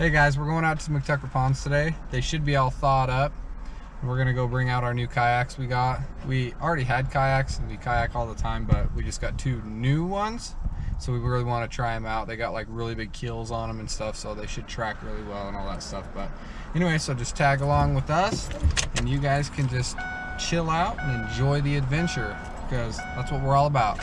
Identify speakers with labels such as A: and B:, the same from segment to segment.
A: Hey guys, we're going out to Mctucker ponds today. They should be all thawed up. We're gonna go bring out our new kayaks we got. We already had kayaks and we kayak all the time, but we just got 2 new ones. So we really want to try them out. They got like really big keels on them and stuff, so they should track really well and all that stuff. But anyway, so just tag along with us and you guys can just chill out and enjoy the adventure, because that's what we're all about.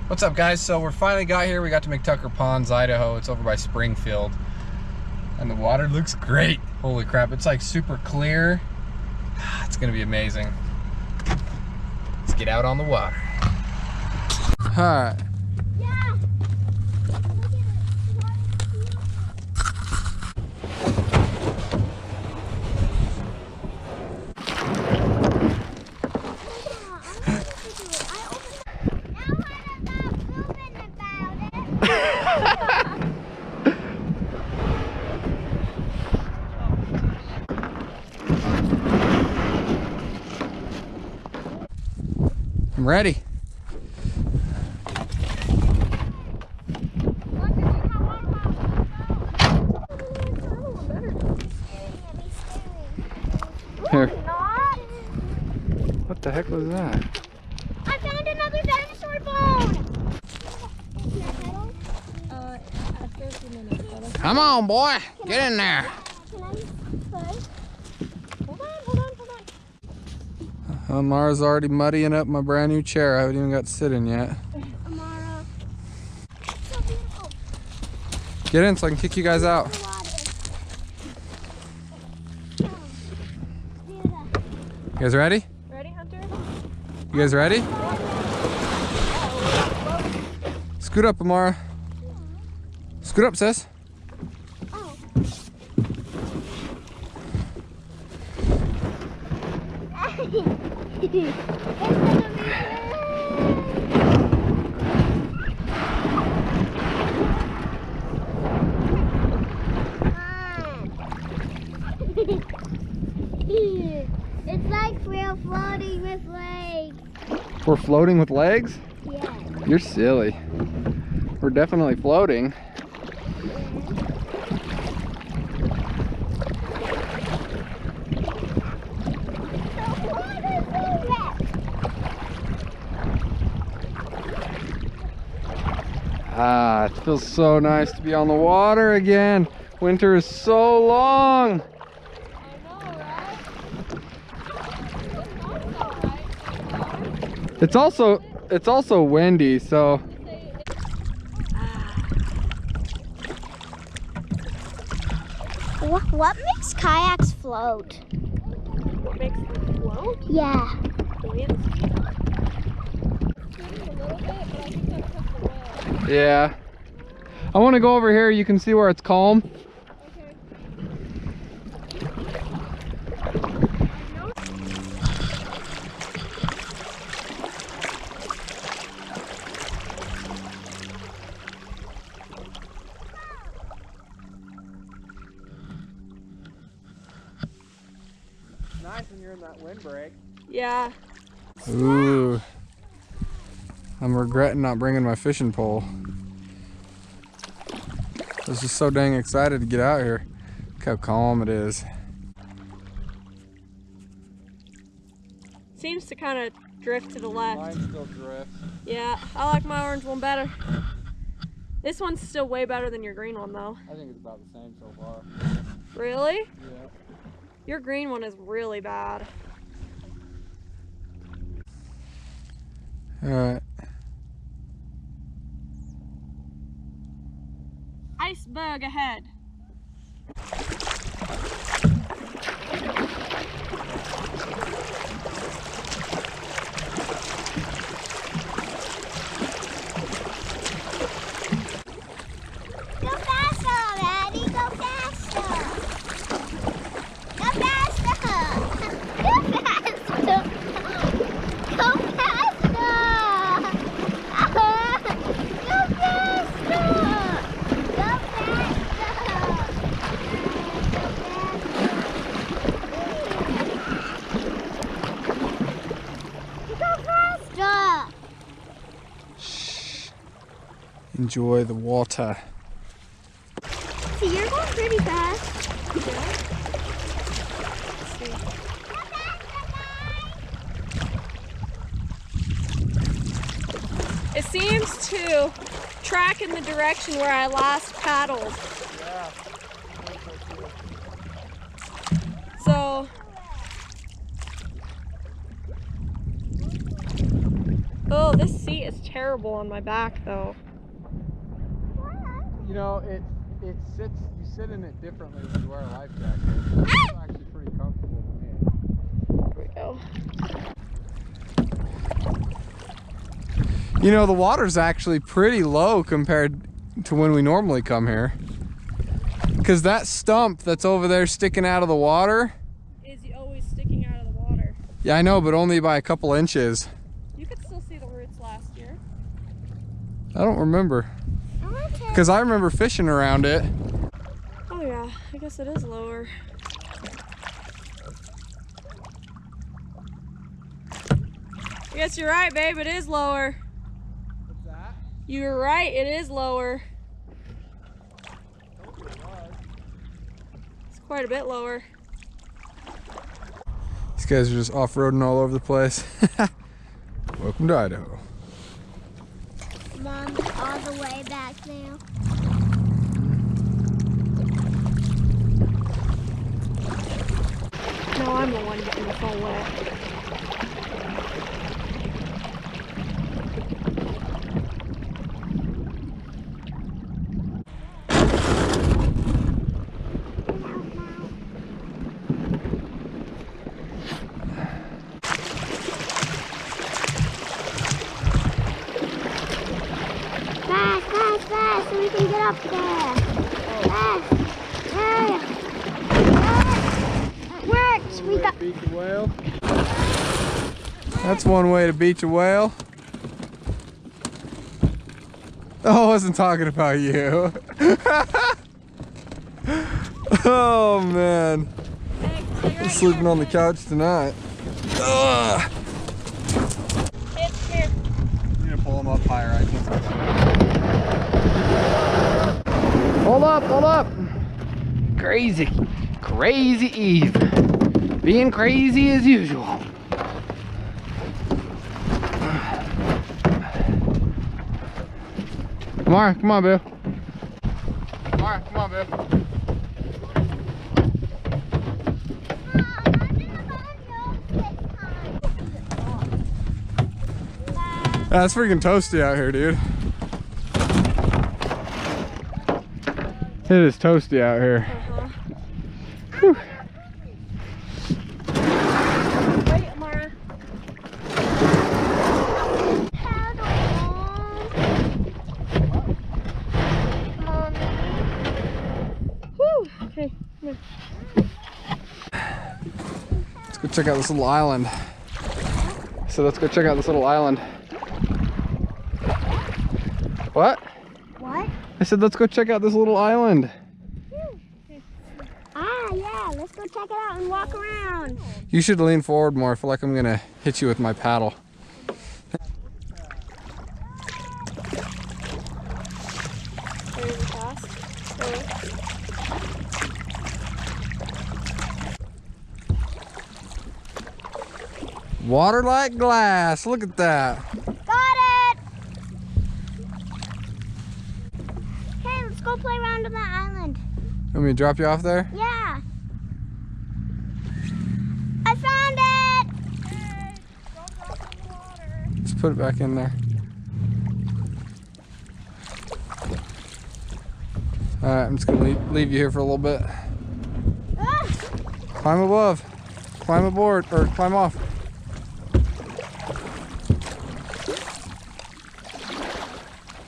A: What's up guys? So we're finally got here. We got to Mctucker Ponds, Idaho. It's over by Springfield. And the water looks great. Holy crap, it's like super clear. It's gonna be amazing. Let's get out on the water. Alright.
B: Yeah.
A: I'm ready. Here. What the heck was that?
B: I found another dinosaur bone.
A: Come on, boy. Get in there.
B: Can I push? Hold on.
A: Amara's already muddying up my brand new chair. I haven't even got to sit in yet.
B: Amara. So beautiful.
A: Get in so I can kick you guys out. You guys ready?
C: Ready, Hunter?
A: You guys ready? Scoot up, Amara. Scoot up, sis.
B: Oh. It's like we're floating with legs.
A: We're floating with legs?
B: Yeah.
A: You're silly. We're definitely floating. Ah, it feels so nice to be on the water again. Winter is so long. It's also windy, so
B: What makes kayaks float?
C: What makes them float?
B: Yeah.
C: Buoyancy? Swimming a little bit, but I think that's because of the wind.
A: yeah. I want to go over here. You can see where it's calm.
C: Okay.
A: Nice when you're in that windbreak.
C: Yeah.
A: Ooh. I'm regretting not bringing my fishing pole. I was just so dang excited to get out here. Look how calm it is.
C: Seems to kind of drift to the left.
A: Mine still drifts.
C: Yeah, I like my orange one better. This one's still way better than your green one though.
A: I think it's about the same so far.
C: Really?
A: Yeah.
C: Your green one is really bad.
A: All right.
C: iceberg ahead.
B: Go faster, Daddy. Go faster. Go faster. Go faster. Go faster. Go faster. Go faster. Go faster.
A: Shh. Enjoy the water.
B: See, you're going pretty fast.
C: It seems to track in the direction where I last paddled. So, oh, this seat is terrible on my back though.
A: You know, it sits, you sit in it differently when you wear a life jacket. It's actually pretty comfortable for me.
C: Here we go.
A: You know, the water's actually pretty low compared to when we normally come here. Because that stump that's over there sticking out of the water.
C: Is always sticking out of the water.
A: Yeah, I know, but only by a couple inches.
C: You could still see the roots last year.
A: I don't remember. Because I remember fishing around it.
C: Oh yeah, I guess it is lower. I guess you're right, babe, it is lower.
A: What's that?
C: You're right, it is lower. It's quite a bit lower.
A: These guys are just off-roading all over the place. Welcome to Idaho.
B: Mom's all the way back now.
C: No, I'm the one getting the full wet.
B: Fast, so we can get up there. Fast. Yeah. Works. We got.
A: Beach a whale. That's one way to beach a whale. Oh, I wasn't talking about you. Oh man. I'm sleeping on the couch tonight. Ugh.
C: It's here.
A: I'm gonna pull him up higher. I can't. Hold up. Crazy Eve. Being crazy as usual. Mara, come on, Bill. Mara, come on, Bill. It's freaking toasty out here, dude. It is toasty out here. Whew.
C: Wait, Amara. Whew. Okay, come here.
A: Let's go check out this little island. So let's go check out this little island. What?
B: What?
A: I said let's go check out this little island.
B: Ah, yeah. Let's go check it out and walk around.
A: You should lean forward more. I feel like I'm gonna hit you with my paddle.
C: Very fast.
A: Water like glass. Look at that.
B: Got it. Okay, let's go play around on that island.
A: Want me to drop you off there?
B: Yeah. I found it.
C: Hey, don't drop it in the water.
A: Just put it back in there. Alright, I'm just gonna leave you here for a little bit.
B: Ah!
A: Climb above. Climb aboard, or climb off.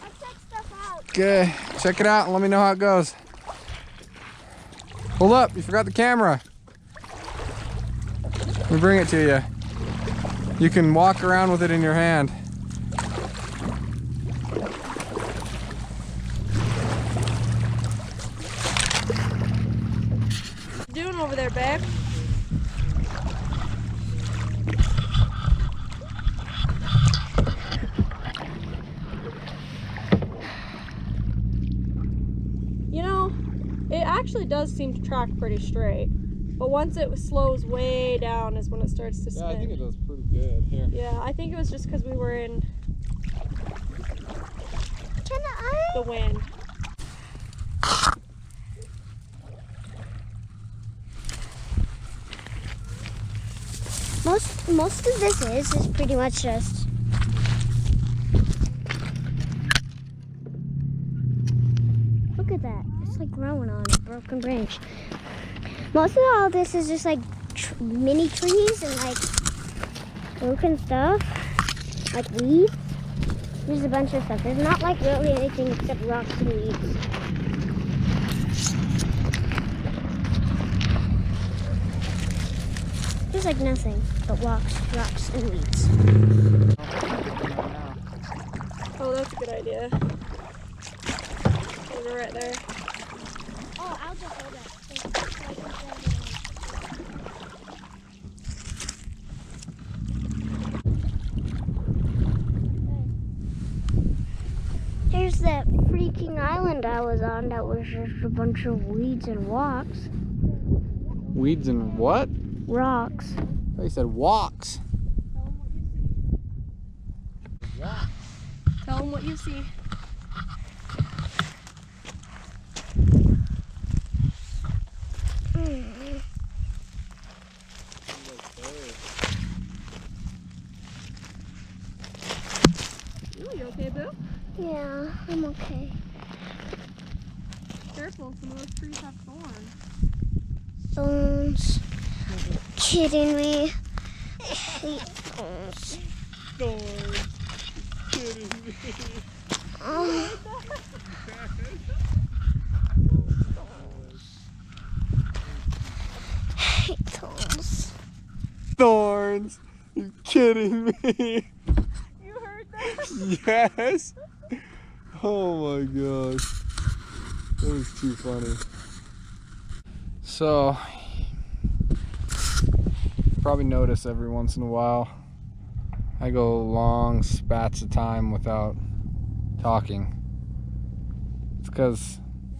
B: I'll check stuff out.
A: Okay, check it out and let me know how it goes. Hold up, you forgot the camera. Let me bring it to you. You can walk around with it in your hand.
C: What you doing over there, babe? You know, it actually does seem to track pretty straight. But once it slows way down is when it starts to spin.
A: Yeah, I think it does pretty good here.
C: Yeah, I think it was just because we were in the wind.
B: Most of this is pretty much just look at that. It's like growing on a broken branch. Most of all this is just like mini trees and like broken stuff, like weeds. There's a bunch of stuff. There's not like really anything except rocks and weeds. There's like nothing but rocks and weeds.
C: Oh, that's a good idea. We'll go right there.
B: Oh, I'll just hold it. Here's that freaking island I was on that was just a bunch of weeds and rocks.
A: Weeds and what?
B: Rocks.
A: They said walks.
C: Tell them what you see. You okay, Boo?
B: Yeah, I'm okay.
C: Careful, some of those trees have thorns.
B: Thorns. Kidding me? I hate thorns.
A: Thorns. Kidding me.
B: Oh. I hate thorns.
A: Thorns. You're kidding me.
C: You heard that?
A: Yes. Oh my gosh. That was too funny. So, probably notice every once in a while I go long spats of time without talking. It's because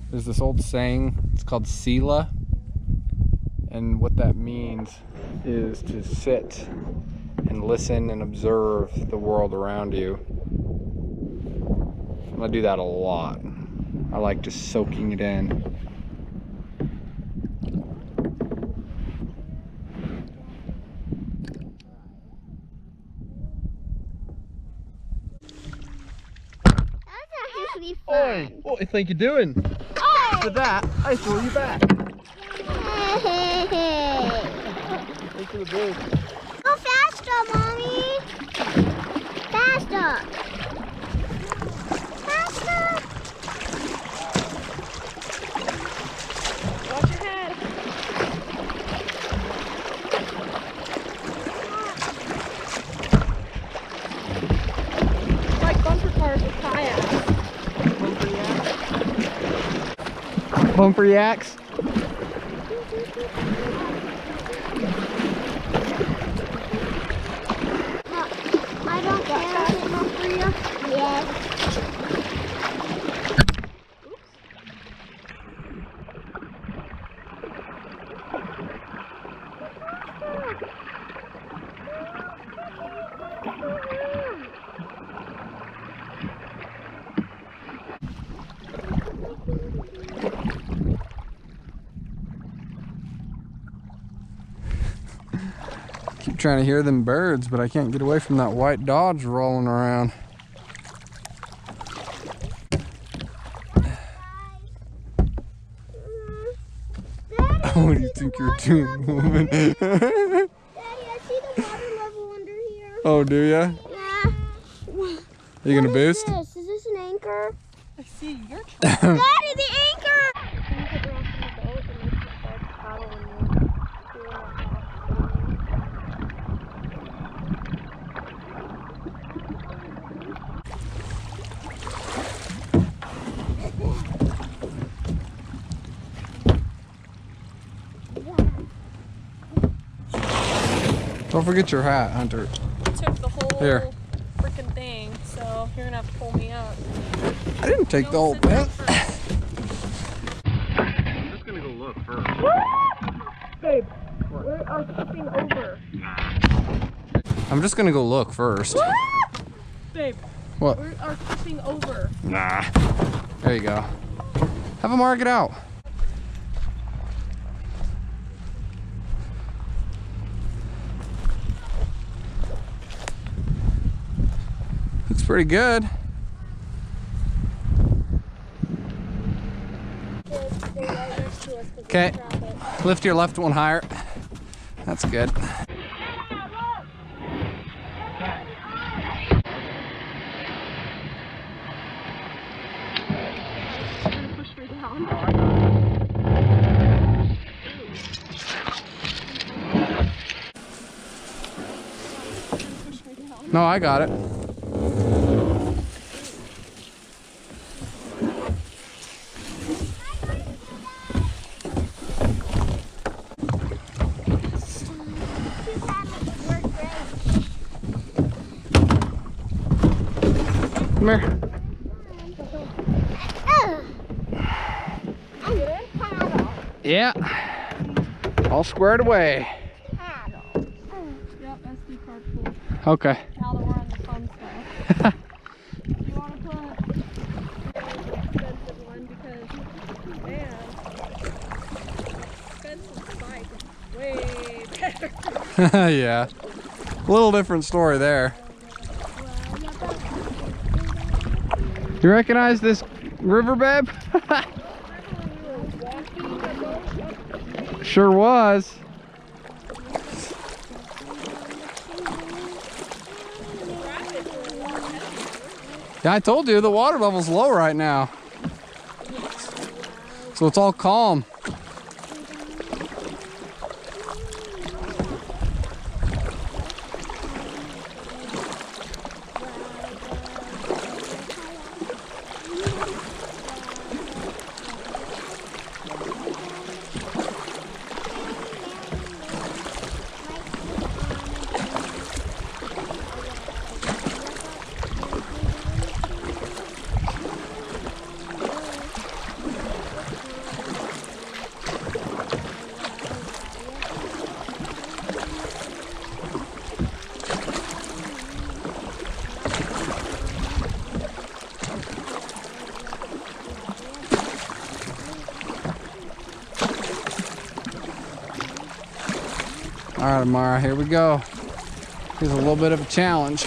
A: there's this old saying, it's called Sila, and what that means is to sit and listen and observe the world around you. And I do that a lot. I like just soaking it in.
B: That's actually fun.
A: What do you think you're doing? For that, I throw you back. Look for the bird.
B: Go faster, Mommy! Faster! Faster!
C: Watch your head. It's like bumper cars with kayaks.
A: Bumper yaks?
B: I don't care enough for you. Yes.
A: Keep trying to hear them birds, but I can't get away from that white Dodge rolling around. What do you think you're doing, woman?
B: Daddy, I see the water level under here.
A: Oh, do ya?
B: Yeah.
A: Are you gonna boost?
B: Is this an anchor?
C: I see your truck.
B: Daddy, the anchor!
C: Can you get around from the boat and make it start to paddle when you're doing
A: Don't forget your hat, Hunter.
C: I took the whole
A: Here.
C: freaking thing, so you're gonna have to pull me up.
A: I didn't take the whole
C: Sit down
A: thing.
C: first.
A: I'm just gonna go look first.
C: Babe, we are flipping over.
A: I'm just gonna go look first.
C: Babe,
A: What?
C: we are flipping over.
A: Nah. There you go. Have a mark it out. Looks pretty good. Okay, lift your left one higher. That's good.
C: Push her down.
A: No, I got it. Come here. Yeah. All squared away.
C: Yep, SD card full.
A: Okay.
C: Now that we're on the fun stuff. You want to put an expensive one because, man, expensive bike is way better.
A: Yeah. A little different story there. You recognize this river, babe? Sure was. Yeah, I told you the water level's low right now. So it's all calm. All right, Amara, here we go. Here's a little bit of a challenge.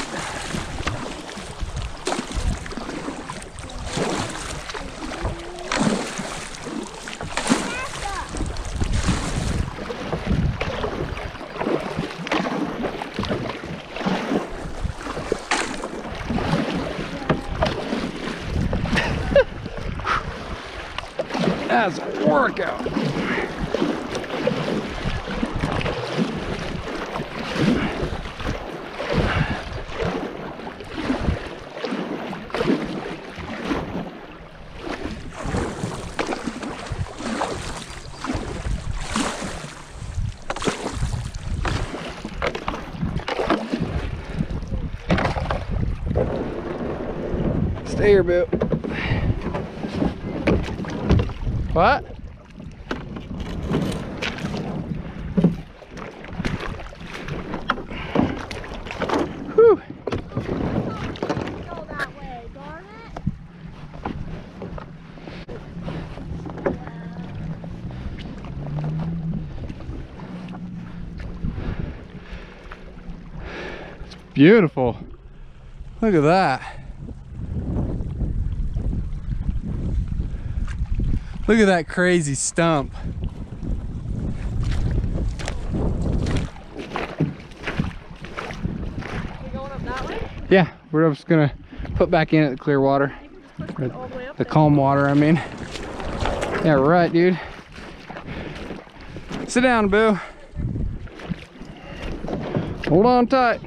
A: That's a workout. Stay here, Bill. What? Whew.
B: Go that way, darn it.
A: Beautiful. Look at that. Look at that crazy stump. Yeah, we're just gonna put back in at the clear water.
C: Push it all the way up
A: The
C: there.
A: calm water, I mean. Yeah, right, dude. Sit down, Boo. Hold on tight.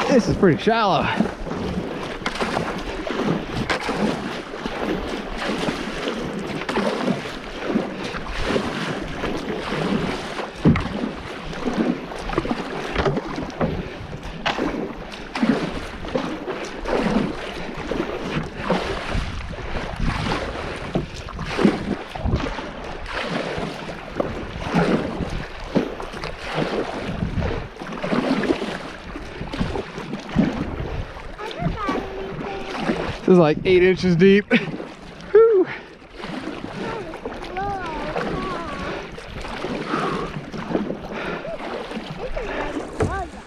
A: This is pretty shallow. This is like 8 inches deep. Whew.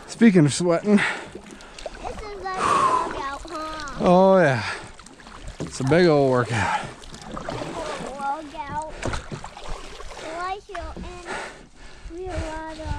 A: Speaking of sweating.
B: This is like a workout, huh?
A: Oh yeah. It's a big old workout.
B: Workout. Like you and real water.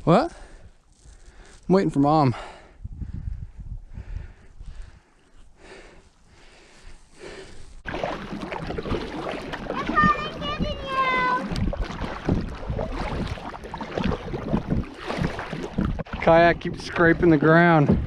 A: What? I'm waiting for Mom. Kayak keeps scraping the ground.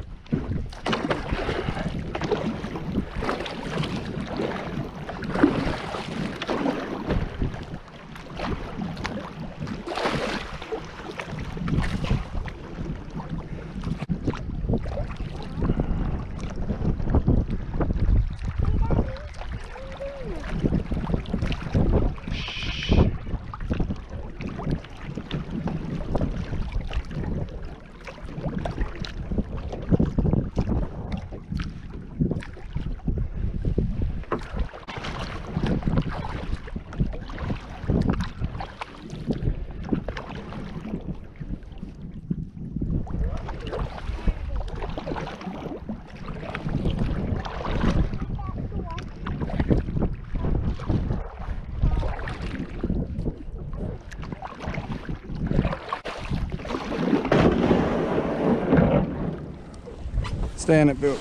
A: Stay in it, Bill.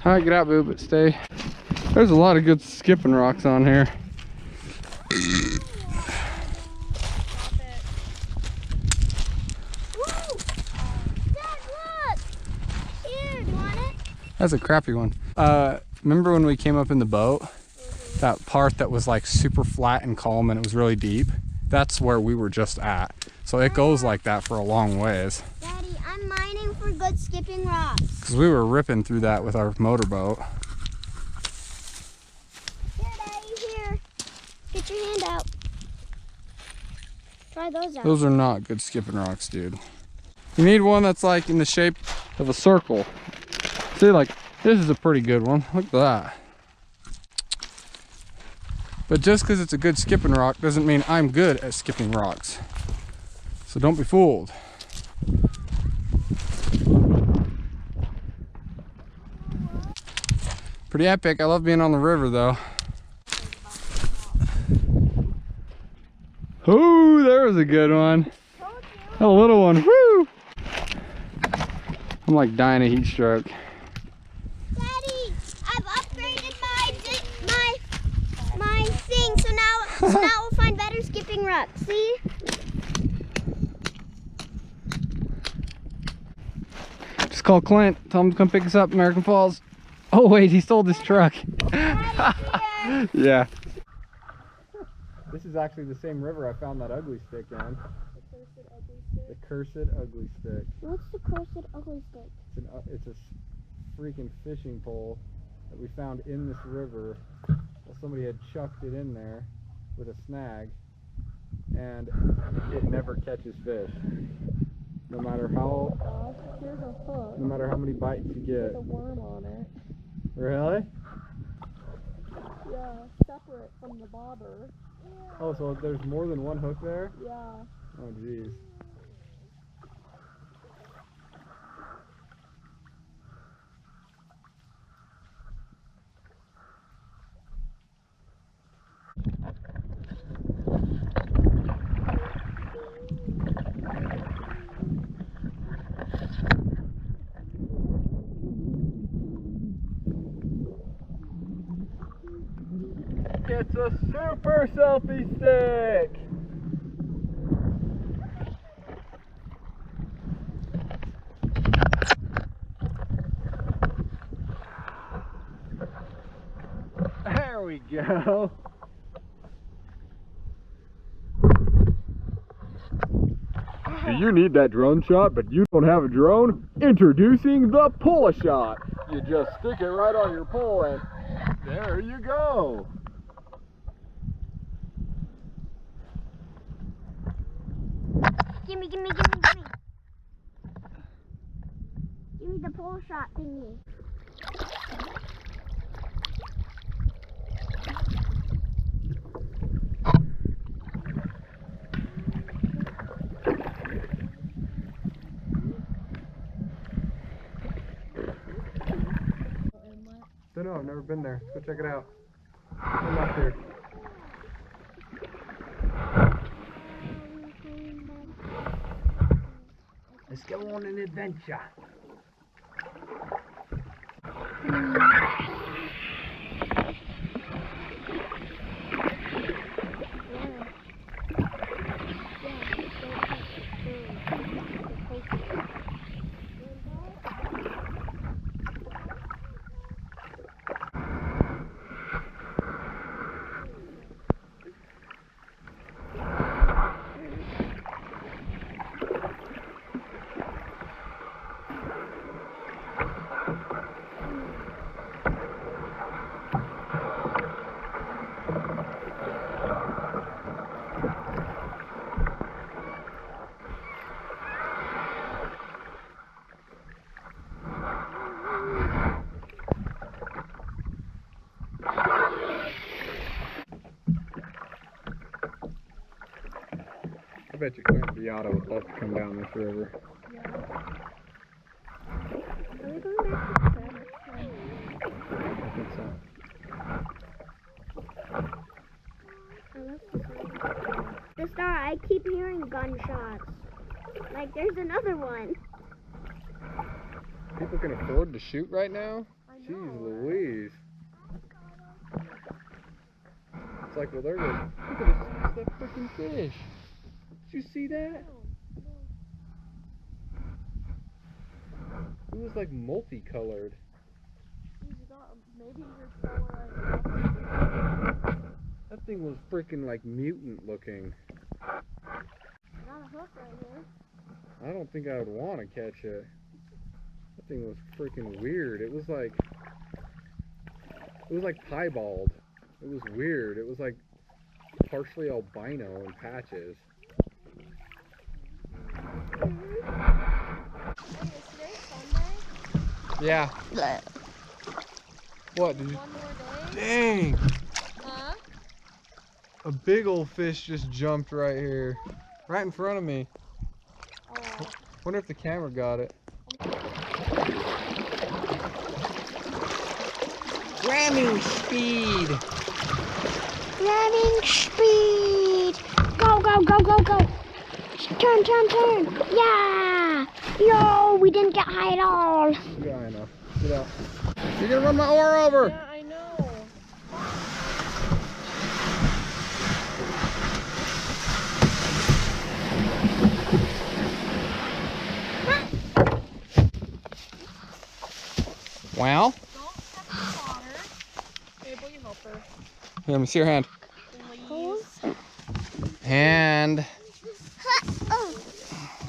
A: All right, get out, Boo, but stay. There's a lot of good skipping rocks on here. That's a crappy one. Remember when we came up in the boat? That part that was like super flat and calm and it was really deep? That's where we were just at. So it goes like that for a long ways.
B: Daddy, I'm mining for good skipping rocks.
A: Because we were ripping through that with our motorboat.
B: Here, Daddy, here. Get your hand out. Try those out.
A: Those are not good skipping rocks, dude. You need one that's like in the shape of a circle. See, like, this is a pretty good one. Look at that. But just because it's a good skipping rock doesn't mean I'm good at skipping rocks. So don't be fooled. Pretty epic. I love being on the river though. Oh, there was a good one. A little one. Woo! I'm like dying of heat stroke.
B: Daddy, I've upgraded my thing, so now we'll find better skipping rocks. See?
A: Just call Clint. Tell him to come pick us up, American Falls. Oh wait, he stole this truck. Yeah. This is actually the same river I found that ugly stick in. The cursed ugly stick.
B: What's the cursed ugly stick?
A: It's a freaking fishing pole that we found in this river. Well, somebody had chucked it in there with a snag, and it never catches fish. No matter how.
C: Here's a hook.
A: No matter how many bites you get.
C: With a worm on it.
A: Really?
C: Yeah, separate from the bobber.
A: Oh, so there's more than one hook there?
C: Yeah.
A: Oh, geez. It's a super selfie stick! There we go! Do you need that drone shot, but you don't have a drone? Introducing the Pull-A-Shot! You just stick it right on your pole and there you go!
B: Gimme. Give me the pole shot thingy.
A: Don't know, I've never been there. Let's go check it out. Come up here.
D: Let's go on an adventure.
A: I bet you Clint Beato would love to come down this river.
B: Are we going back to the trail?
A: I think so.
B: The star, I keep hearing gunshots. Like there's another one.
A: People can afford to shoot right now? Jeez Louise. It's like, well, there goes. Look at that freaking fish. Did you see that? It was like multicolored.
C: Maybe you're telling
A: That thing was freaking like mutant looking.
C: not a hook right here.
A: I don't think I would want to catch it. That thing was freaking weird. It was like piebald. It was weird. It was like partially albino in patches.
C: Hey, is today Sunday?
A: Yeah. What? Did you?
C: One more day?
A: Dang!
C: Huh?
A: A big old fish just jumped right here. Right in front of me.
C: Oh.
A: Wonder if the camera got it. Ramming speed!
B: Ramming speed. Go, go, go, go, go. Turn, turn, turn. Yeah. Yo, we didn't get high at all.
A: Get high enough. Get out. You're gonna run my oar over!
C: Yeah, I know.
A: Well,
C: Don't step in the water. Abel, you help her.
A: here, let me see your hand.
C: Please.
A: And
B: Oh.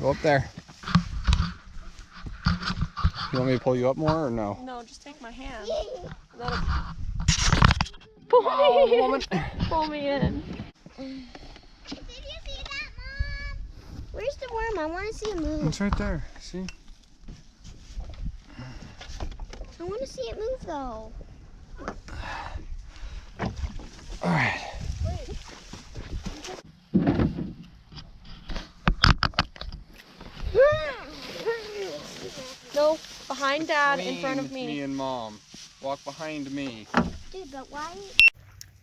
A: go up there. You want me to pull you up more or no?
C: No, just take my hand. That'll
A: Oh, woman.
C: pull me in.
B: Did you see that, Mom? Where's the worm? I want to see it move.
A: It's right there. See?
B: I want to see it move, though.
A: All right.
C: No, behind Dad, in front of
A: Me
C: me.
A: and Mom. Walk behind me.
B: Dude, but why?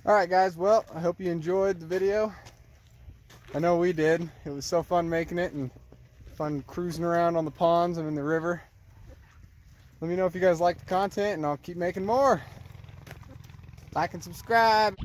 A: All right, guys. Well, I hope you enjoyed the video. I know we did. It was so fun making it and fun cruising around on the ponds and in the river. Let me know if you guys like the content and I'll keep making more. Like and subscribe.